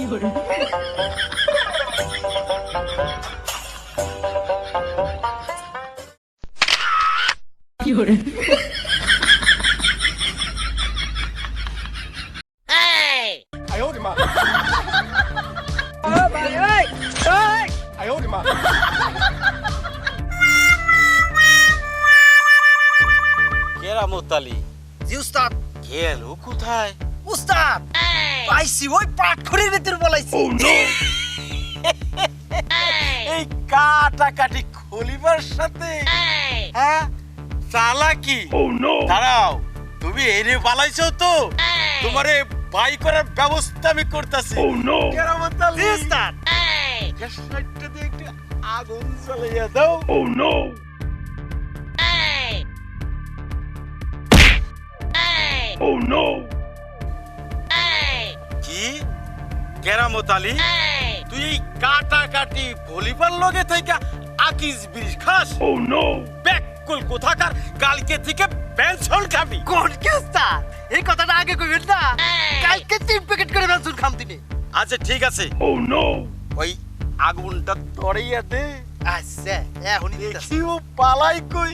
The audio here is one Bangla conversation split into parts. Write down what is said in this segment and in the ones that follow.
哎呦我的妈！哎呦我的妈！ কেরামত আলী জি উস্তাদ। গেল কোথায়? উস্তাদ পাইছি ওই পাটখড়ির ভিতর বলাইছি। এই কাটাকাটি খলিবার সাথে হ্যাঁ চালাকি। দাঁড়াও, তুমি এনে পালাইছো তো? তোমারে বাই করার ব্যবস্থা আমি করতেছি। কেরামত আলী জি উস্তাদ। গ্যাস লাইটটা দিয়ে একটু আগুন জ্বালিয়ে দাও। কি কেরামত আলী, তুই এই কাটাকাটি ভলিবার লগে থেকে আকিস বিড়ি খাস? ব্যাকুল কোথাকার, কালকে থেকে পেনশন খাবি। কোন কি উস্তাদ? এই কথাটা আগে কইবেন না। কালকে 3 প্যাকেট করে বেলচুন খাম দিনে। আচ্ছা ঠিক আছে, ওই আগুনটা ধরাইয়া দে। আচ্ছা এখনই দিতাছি। দেখিও পালাই কই।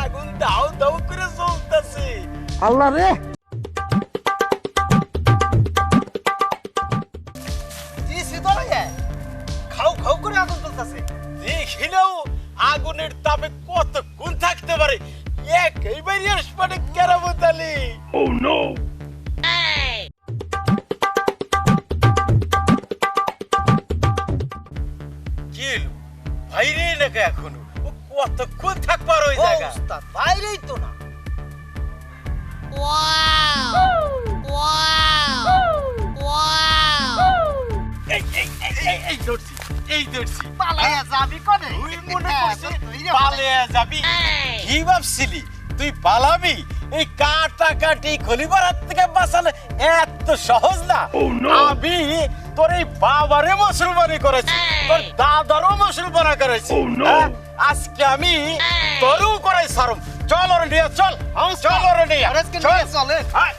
আগুন দাও দাও করে জ্বলতেছে। আল্লাহ রে। জি সিদরে খাও খাও করে আগুন জ্বলতাছে। দেখিলেও আগুনের তাপে কতক্ষণ থাকতে পারে। একেবারে আসমানে কেরামত আলী। কি হলো? বাইরে নাকি এখনো? ও কতক্ষণ থাকবার ওই জায়গা? উস্তাদ বাইরেই তো না। এই ধরছি, এই ধরছি। পালাইয়া যাবি কোনে? তুই মনে করছিস পালিয়ে যাবি? কি ভাবছিলি তুই পালাবি? এই কাটাকাটি খলিবার হাত থেকে বাঁচানো এত সহজ না। আমি তোর এই বাবারে মুসলমানি করেছি, তোর দাদারও মুসলমানা করেছি। হ্যাঁ? আজকে আমি তোরও করাই সারম। চল ওরে নিয়ে চল, চল ওরে নিয়ে আজকে নিয়ে চলেন। আয়।